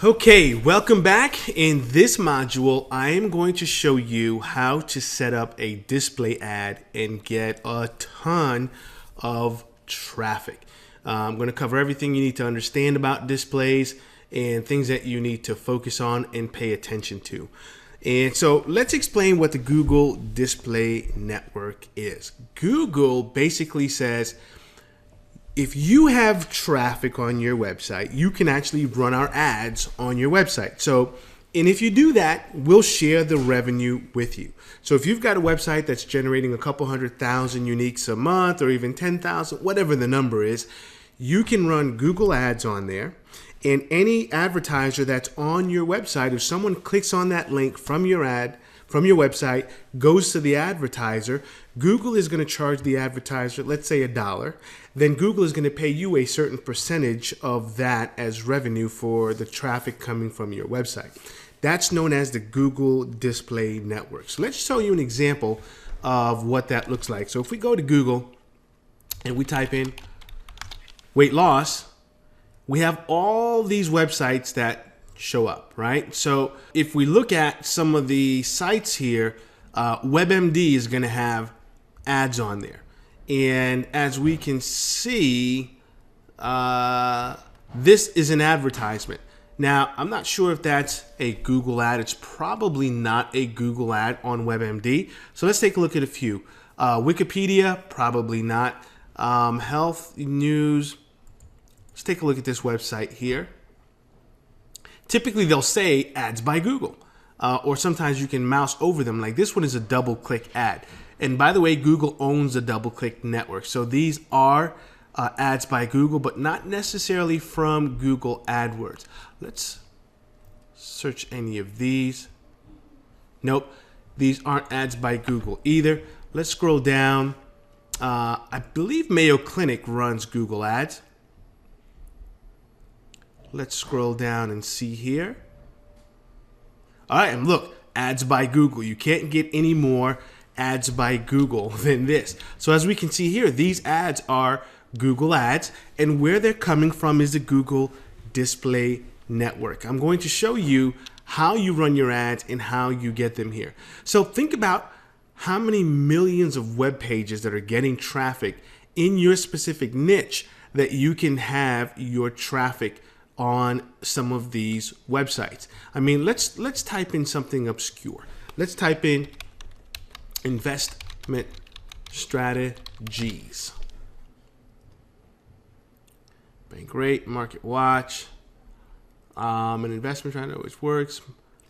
Okay, welcome back. In this module, I am going to show you how to set up a display ad and get a ton of traffic. I'm going to cover everything you need to understand about displays and things that you need to focus on and pay attention to. And so let's explain what the Google Display Network is. Google basically says, if you have traffic on your website, you can actually run our ads on your website. And if you do that, we'll share the revenue with you. So if you've got a website that's generating a couple 100,000 uniques a month or even 10,000, whatever the number is, you can run Google ads on there. And any advertiser that's on your website, if someone clicks on that link from your ad, from your website, goes to the advertiser, Google is going to charge the advertiser, let's say $1. Then Google is going to pay you a certain percentage of that as revenue for the traffic coming from your website. That's known as the Google Display Network. So let's show you an example of what that looks like. So if we go to Google and we type in weight loss, we have all these websites that show up, right? So if we look at some of the sites here, WebMD is going to have ads on there. And as we can see, this is an advertisement. Now, I'm not sure if that's a Google ad. It's probably not a Google ad on WebMD. So let's take a look at a few. Wikipedia, probably not. Health news. Let's take a look at this website here. Typically, they'll say ads by Google, or sometimes you can mouse over them. Like this one is a double-click ad. And by the way, Google owns the double-click network. So these are ads by Google, but not necessarily from Google AdWords. Let's search any of these. Nope, these aren't ads by Google either. Let's scroll down. I believe Mayo Clinic runs Google ads. Let's scroll down and see here. All right, and look, ads by Google. You can't get any more ads by Google than this. So as we can see here, these ads are Google ads, and where they're coming from is the Google Display Network. I'm going to show you how you run your ads and how you get them here. So think about how many millions of web pages that are getting traffic in your specific niche that you can have your traffic on some of these websites. I mean, let's type in something obscure. Let's type in investment strategies. Bank rate, market watch, an investment strategy always works.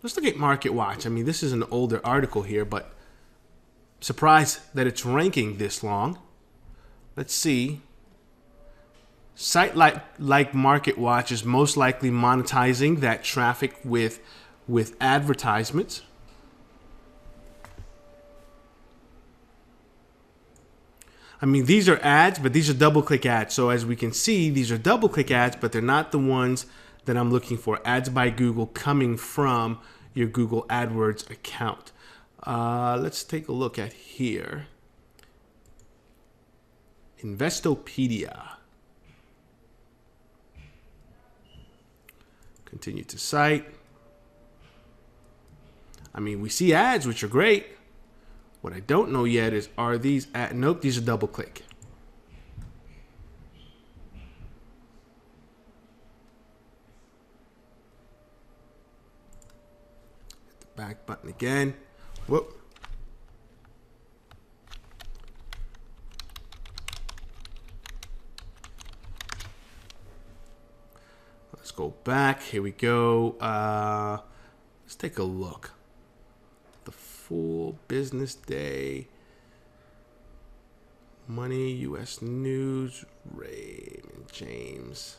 Let's look at market watch. I mean, this is an older article here, but surprised that it's ranking this long. Let's see. Site like MarketWatch is most likely monetizing that traffic with advertisements. I mean, these are ads, but these are double-click ads. So as we can see, these are double-click ads, but they're not the ones that I'm looking for. Ads by Google coming from your Google AdWords account. Let's take a look at here. Investopedia. Continue to cite. I mean, we see ads, which are great. What I don't know yet is, are these ads? Nope, these are double click. Hit the back button again. Whoop. Let's go back. Here we go. Let's take a look. The full business day. Money, U.S. News, Raymond James.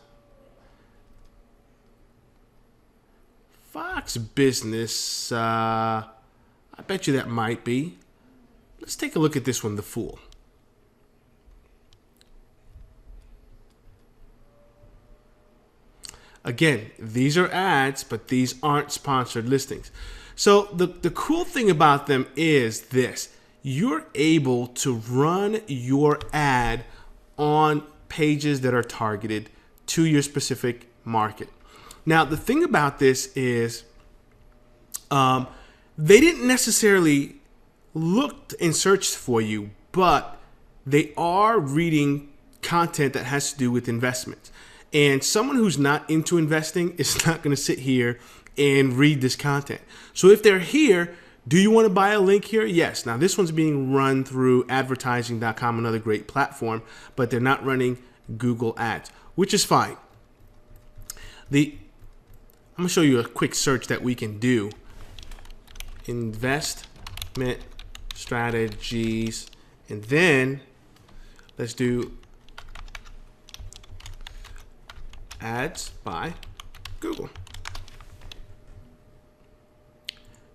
Fox Business. I bet you that might be. Let's take a look at this one, The Fool. Again, these are ads, but these aren't sponsored listings. So the cool thing about them is this. You're able to run your ad on pages that are targeted to your specific market. Now, the thing about this is they didn't necessarily look and search for you, but they are reading content that has to do with investments. And someone who's not into investing is not going to sit here and read this content. So if they're here, do you want to buy a link here? Yes. Now, this one's being run through advertising.com, another great platform, but they're not running Google Ads, which is fine. I'm going to show you a quick search that we can do. Investment strategies. And then let's do ads by Google.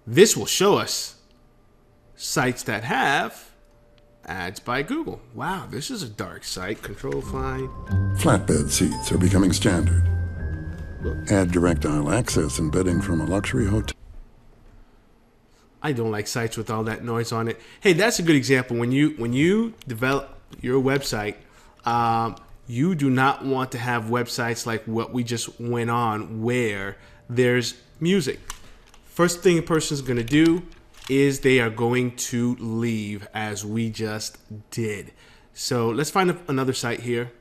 This will show us sites that have ads by Google. Wow, this is a dark site. Control find. Flatbed seats are becoming standard. Add direct aisle access and bedding from a luxury hotel. I don't like sites with all that noise on it. Hey, that's a good example. When you develop your website, you do not want to have websites like what we just went on where there's music. First thing a person's going to do is they are going to leave, as we just did. So let's find another site here.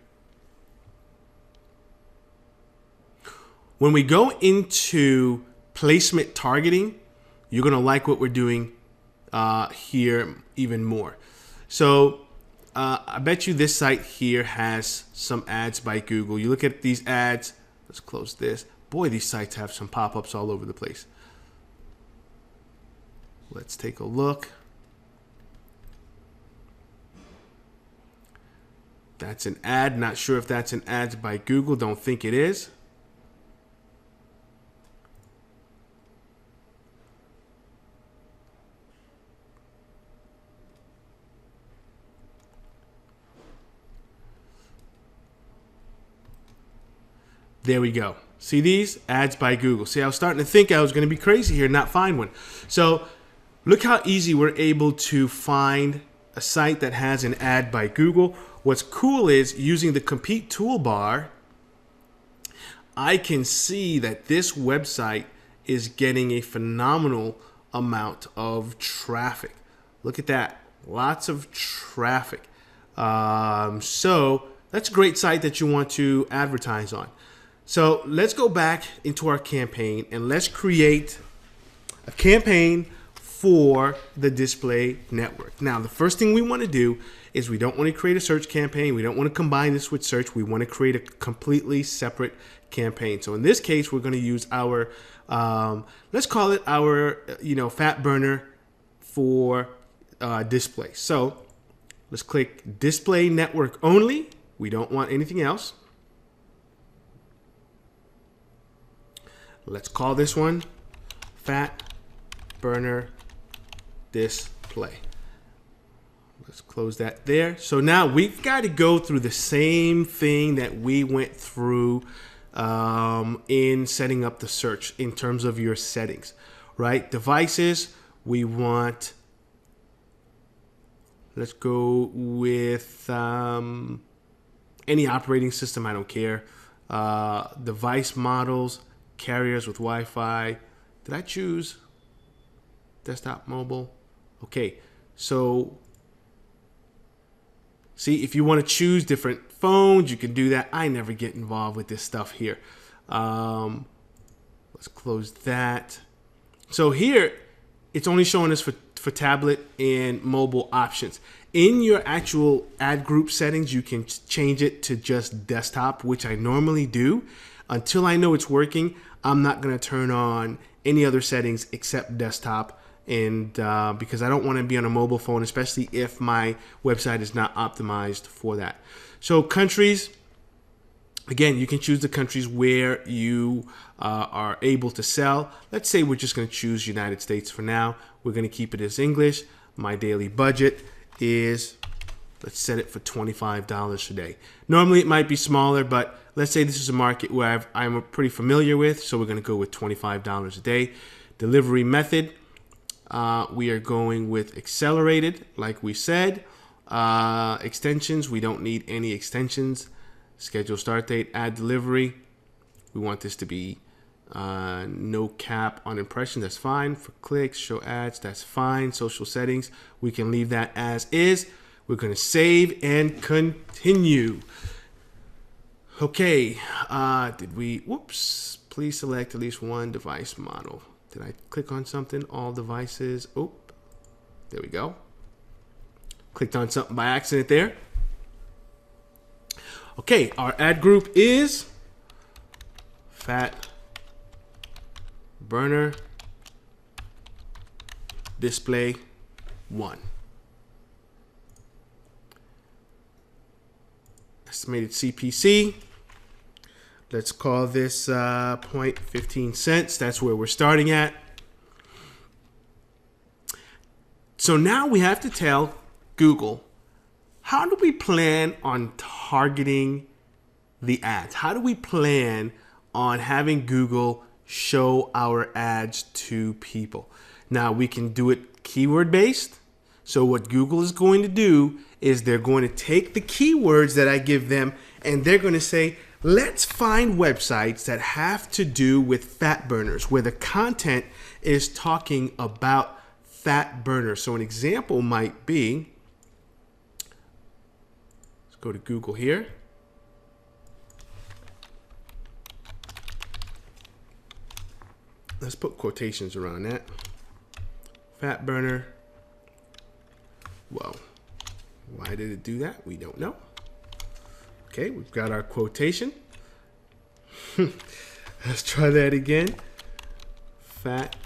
When we go into placement targeting, you're going to like what we're doing here even more. So I bet you this site here has some ads by Google. You look at these ads. Let's close this. Boy, these sites have some pop-ups all over the place. Let's take a look. That's an ad. Not sure if that's an ad by Google. Don't think it is. There we go. See these? Ads by Google. See, I was starting to think I was going to be crazy here and not find one. So look how easy we're able to find a site that has an ad by Google. What's cool is using the compete toolbar, I can see that this website is getting a phenomenal amount of traffic. Look at that. Lots of traffic. So that's a great site that you want to advertise on. So let's go back into our campaign and let's create a campaign for the display network. Now, the first thing we want to do is we don't want to create a search campaign. We don't want to combine this with search. We want to create a completely separate campaign. So in this case, we're going to use our, let's call it our, fat burner for display. So let's click display network only. We don't want anything else. Let's call this one fat burner display. Let's close that there. So now we've got to go through the same thing that we went through in setting up the search in terms of your settings, right? Devices, we want, let's go with any operating system, I don't care. Device models, carriers with Wi-Fi. Did I choose desktop, mobile? Okay, so see, if you want to choose different phones, you can do that. I never get involved with this stuff here. Let's close that. So here, it's only showing us for tablet and mobile options. In your actual ad group settings, you can change it to just desktop, which I normally do. Until I know it's working, I'm not going to turn on any other settings except desktop, and because I don't want to be on a mobile phone, especially if my website is not optimized for that. So countries, again, you can choose the countries where you are able to sell. Let's say we're just going to choose United States for now. We're going to keep it as English. My daily budget is, let's set it for $25 a day. Normally it might be smaller, but let's say this is a market where I'm pretty familiar with, so we're going to go with $25 a day. Delivery method, we are going with accelerated, like we said. Extensions, we don't need any extensions. Schedule start date, add delivery. We want this to be No cap on impression, that's fine. For clicks, show ads, that's fine. Social settings, we can leave that as is. We're going to save and continue. Okay, whoops, please select at least one device model. Did I click on something? All devices. Oh, there we go. Clicked on something by accident there. Okay, our ad group is Fat Burner Display 1. Estimated CPC. Let's call this 0.15 cents. That's where we're starting at. So now we have to tell Google, how do we plan on targeting the ads? How do we plan on having Google show our ads to people? Now we can do it keyword based. So what Google is going to do is they're going to take the keywords that I give them and they're going to say, let's find websites that have to do with fat burners, where the content is talking about fat burners. So an example might be, let's go to Google here. Let's put quotations around that. Fat burner. Whoa. Why did it do that? We don't know. Okay, we've got our quotation. Let's try that again. Fat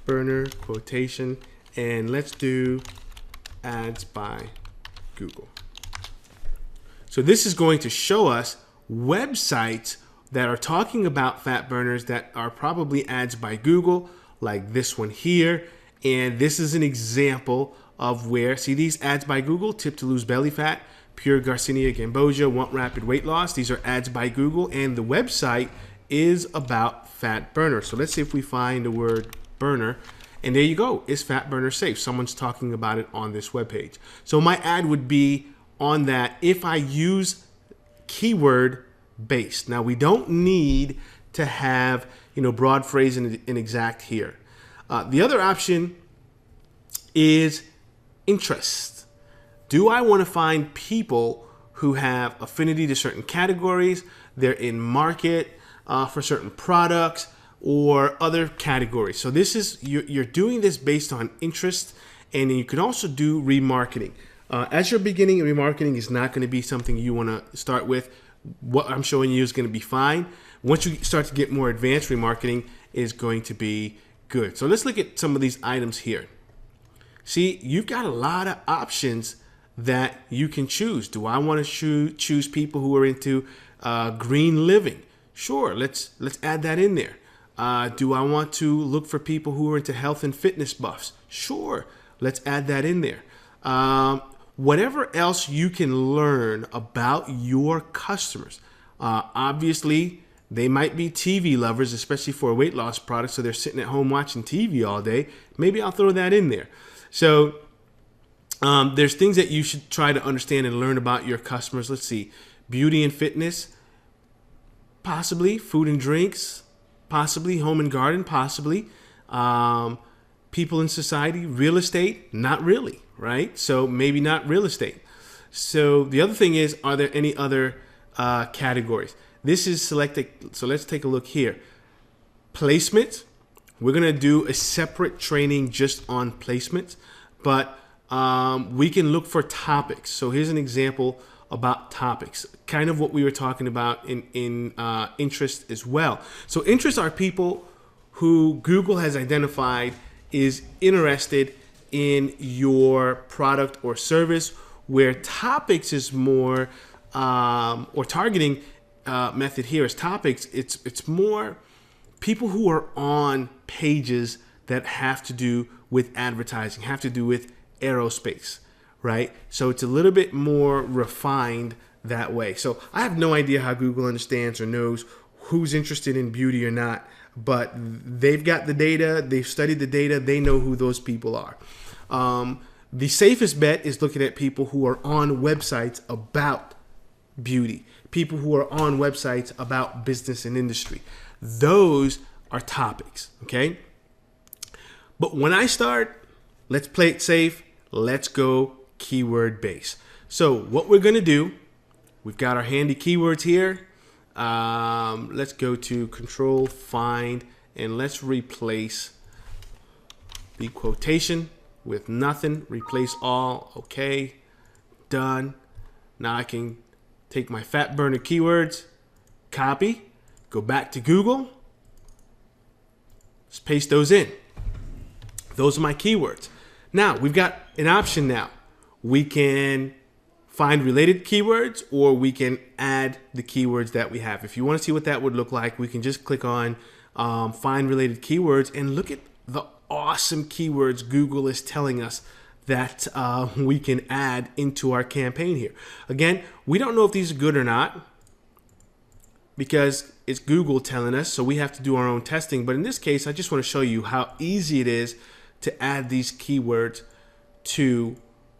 burner quotation. And let's do ads by Google. So this is going to show us websites that are talking about fat burners that are probably ads by Google, like this one here. And this is an example of where, see these ads by Google, tip to lose belly fat, pure Garcinia Gamboja, want rapid weight loss. These are ads by Google, and the website is about fat burner. So let's see if we find the word burner, and there you go. Is fat burner safe? Someone's talking about it on this webpage. So my ad would be on that if I use keyword based. Now we don't need to have, broad phrase and exact here. The other option is interest. Do I want to find people who have affinity to certain categories? They're in market for certain products or other categories. So this is, you're doing this based on interest, and then you can also do remarketing. As you're beginning, remarketing is not going to be something you want to start with. What I'm showing you is going to be fine. Once you start to get more advanced, remarketing is going to be good. So let's look at some of these items here. See, you've got a lot of options that you can choose. Do I want to choose people who are into green living? Sure, let's add that in there. Do I want to look for people who are into health and fitness buffs? Sure, let's add that in there. Whatever else you can learn about your customers. Obviously, they might be TV lovers, especially for a weight loss product, so they're sitting at home watching TV all day. Maybe I'll throw that in there. So there's things that you should try to understand and learn about your customers. Let's see, beauty and fitness, possibly. Food and drinks, possibly. Home and garden, possibly. People in society, real estate, not really, right? So maybe not real estate. So the other thing is, are there any other categories? This is selected. So let's take a look here. Placement. We're going to do a separate training just on placements, but we can look for topics. So here's an example about topics, kind of what we were talking about in interest as well. So interests are people who Google has identified is interested in your product or service, where topics is more, or targeting method here is topics. It's more people who are on pages that have to do with advertising, have to do with aerospace, right? So it's a little bit more refined that way. So I have no idea how Google understands or knows who's interested in beauty or not, but they've got the data, they've studied the data, they know who those people are. The safest bet is looking at people who are on websites about beauty, people who are on websites about business and industry. Those our topics, okay? But when I start, let's play it safe. Let's go keyword base. So what we're gonna do, we've got our handy keywords here. Let's go to Control Find and let's replace the quotation with nothing. Replace all. Okay, done. Now I can take my fat burner keywords, copy, go back to Google, just paste those in. Those are my keywords. Now we've got an option now. We can find related keywords or we can add the keywords that we have. If you want to see what that would look like, we can just click on find related keywords and look at the awesome keywords Google is telling us that we can add into our campaign here. Again, we don't know if these are good or not because it's Google telling us, so we have to do our own testing. But in this case, I just want to show you how easy it is to add these keywords to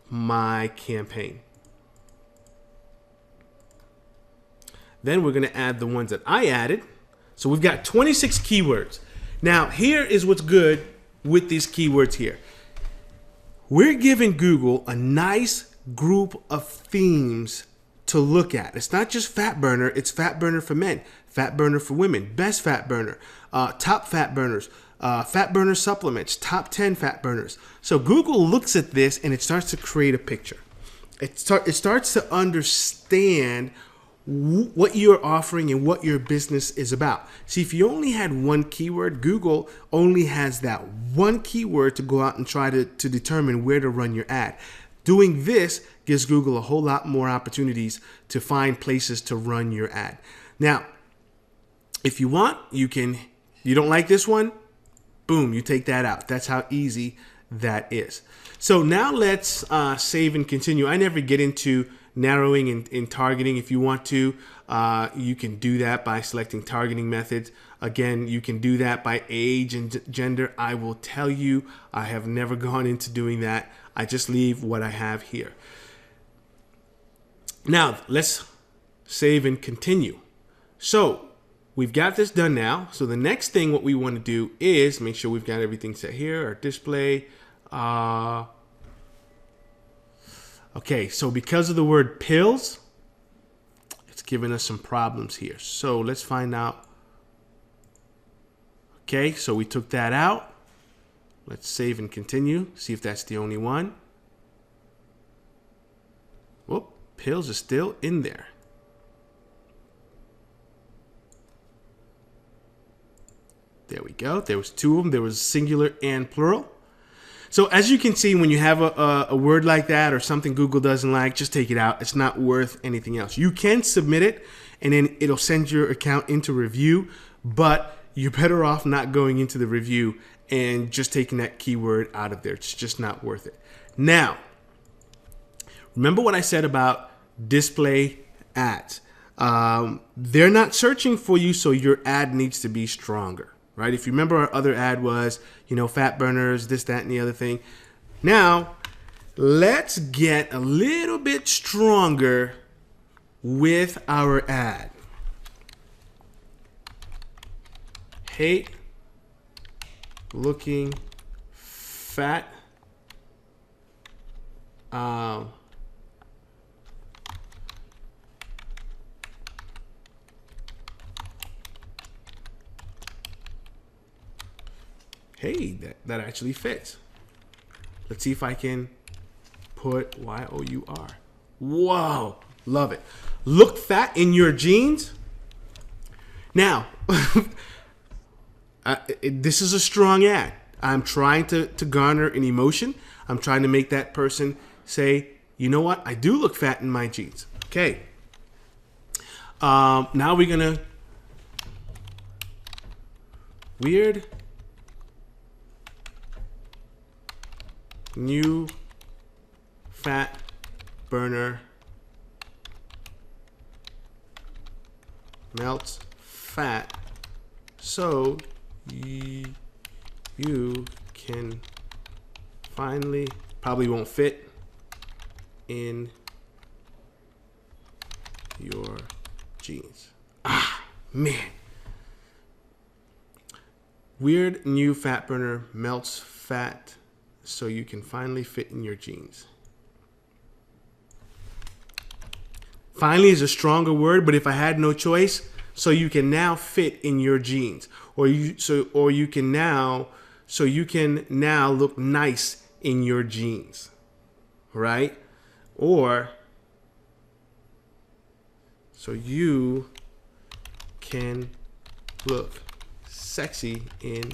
my campaign. Then we're going to add the ones that I added. So we've got 26 keywords. Now, here is what's good with these keywords here. We're giving Google a nice group of themes to look at. It's not just fat burner, it's fat burner for men, fat burner for women, best fat burner, top fat burners, fat burner supplements, top 10 fat burners. So Google looks at this and it starts to create a picture. It starts to understand what you're offering and what your business is about. See, if you only had one keyword, Google only has that one keyword to go out and try to determine where to run your ad. Doing this gives Google a whole lot more opportunities to find places to run your ad. Now, if you want, you don't like this one, boom, you take that out. That's how easy that is. So now let's save and continue. I never get into narrowing and targeting. If you want to, you can do that by selecting targeting methods. Again, you can do that by age and gender. I will tell you, I have never gone into doing that. I just leave what I have here. Now, let's save and continue. So we've got this done now. So the next thing what we want to do is make sure we've got everything set here, our display. Okay, so because of the word pills, it's giving us some problems here. So let's find out. Okay, so we took that out. Let's save and continue. See if that's the only one. Whoop, pills are still in there. There we go. There was two of them. There was singular and plural. So as you can see, when you have a word like that or something Google doesn't like, just take it out. It's not worth anything else. You can submit it and then it'll send your account into review, but you're better off not going into the review and just taking that keyword out of there. It's just not worth it. Now, remember what I said about display ads. They're not searching for you, so your ad needs to be stronger. Right? If you remember, our other ad was, fat burners, this, that, and the other thing. Now, let's get a little bit stronger with our ad. Hate looking fat. Hey, that actually fits. Let's see if I can put Y-O-U-R. Whoa, love it. Look fat in your jeans. Now, this is a strong ad. I'm trying to garner an emotion. I'm trying to make that person say, you know what? I do look fat in my jeans. Okay. Now we're going to weird new fat burner melts fat so you can finally, probably won't fit in your jeans. Ah, man. Weird new fat burner melts fat so you can finally fit in your jeans. Finally is a stronger word, but if I had no choice, so you can now fit in your jeans, or you can now look nice in your jeans, right? Or so you can look sexy in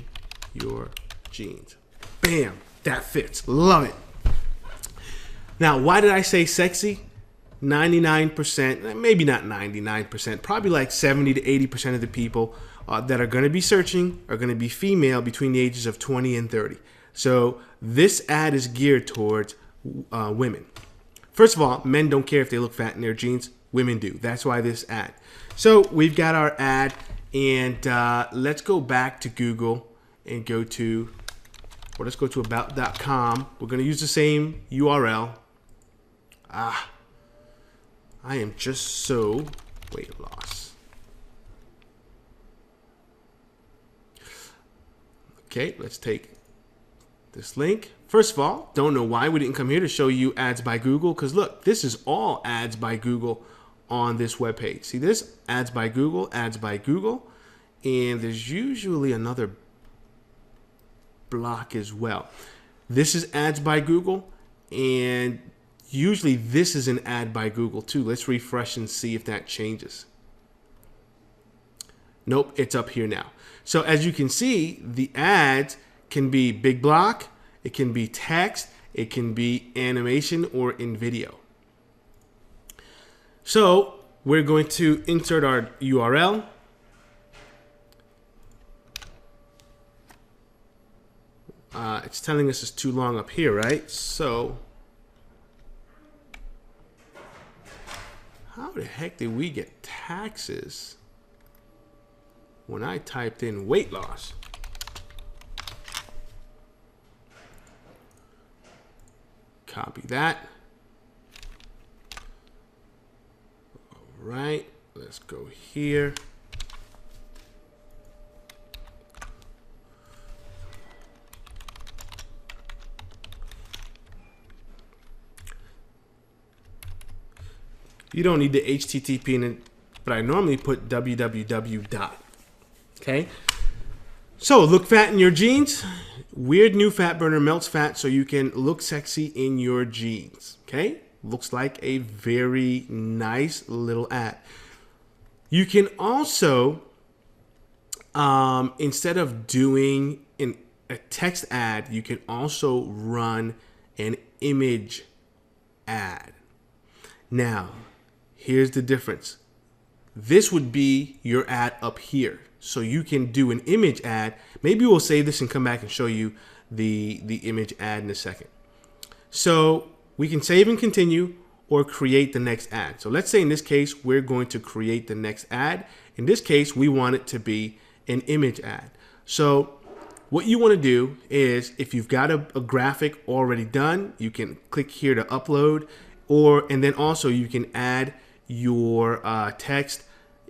your jeans. Bam, that fits. Love it. Now, why did I say sexy? 99%, maybe not 99%, probably like 70 to 80% of the people that are going to be searching are going to be female between the ages of 20 and 30. So this ad is geared towards women. First of all, men don't care if they look fat in their jeans. Women do. That's why this ad. So we've got our ad, and let's go back to Google and let's go to about.com. We're going to use the same URL. I am just so weight loss. Okay, let's take this link. First of all, don't know why we didn't come here to show you ads by Google, because look, this is all ads by Google on this webpage. See this? Ads by Google, and there's usually another block as well. This is ads by Google, and usually this is an ad by Google too. Let's refresh and see if that changes. Nope, it's up here now. So as you can see, the ads can be big block, it can be text, it can be animation, or in video. So we're going to insert our URL. It's telling us it's too long up here, right? So how the heck did we get taxes when I typed in weight loss? Copy that. All right, let's go here. You don't need the HTTP in it, but I normally put www. Okay. So look fat in your jeans. Weird new fat burner melts fat so you can look sexy in your jeans. Okay. Looks like a very nice little ad. You can also, instead of doing a text ad, you can also run an image ad. Now, here's the difference. This would be your ad up here. So you can do an image ad. Maybe we'll save this and come back and show you the image ad in a second. So we can save and continue or create the next ad. So let's say in this case, we're going to create the next ad. In this case, we want it to be an image ad. So what you want to do is, if you've got a graphic already done, you can click here to upload, and then also you can add your text,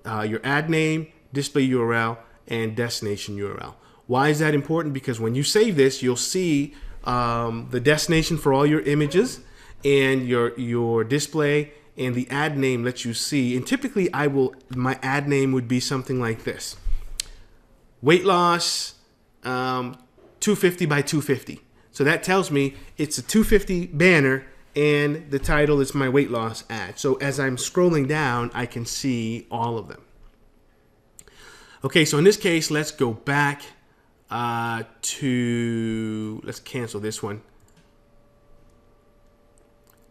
your ad name, display URL, and destination URL. Why is that important? Because when you save this, you'll see the destination for all your images and your display, and the ad name lets you see. And typically my ad name would be something like this: weight loss 250 by 250. So that tells me it's a 250 banner, and the title is my weight loss ad. So as I'm scrolling down, I can see all of them. Okay, so in this case, let's go back let's cancel this one.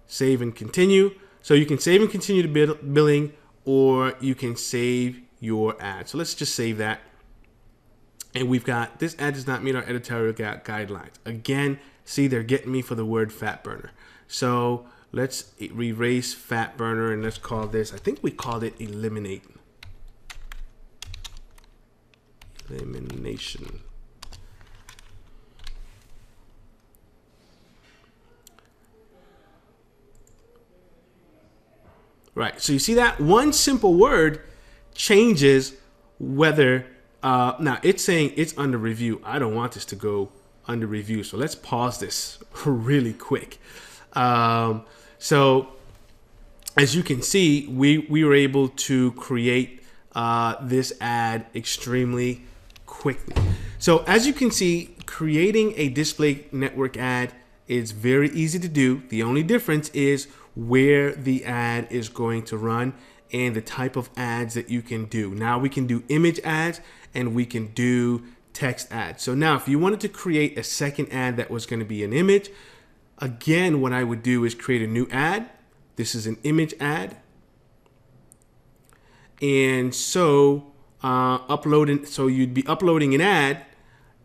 Save and continue. So you can save and continue the billing, or you can save your ad. So let's just save that. And we've got, this ad does not meet our editorial guidelines. Again, see, they're getting me for the word fat burner. So let's erase fat burner, and let's call this, I think we called it eliminate. Elimination. Right, so you see that one simple word changes whether Now it's saying it's under review. I don't want this to go under review, so let's pause this really quick. So as you can see, we were able to create this ad extremely quickly. So as you can see, creating a display network ad is very easy to do. The only difference is where the ad is going to run and the type of ads that you can do. Now we can do image ads and we can do text ads. So now if you wanted to create a second ad that was going to be an image, again, what I would do is create a new ad. This is an image ad. And so so you'd be uploading an ad,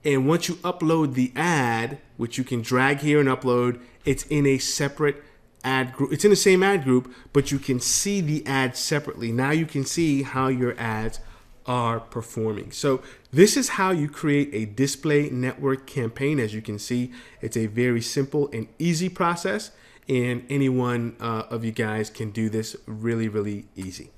and once you upload the ad, which you can drag here and upload, it's in a separate ad group. It's in the same ad group, but you can see the ad separately. Now you can see how your ads are performing. So this is how you create a display network campaign. As you can see, it's a very simple and easy process, and any one of you guys can do this really, really easy.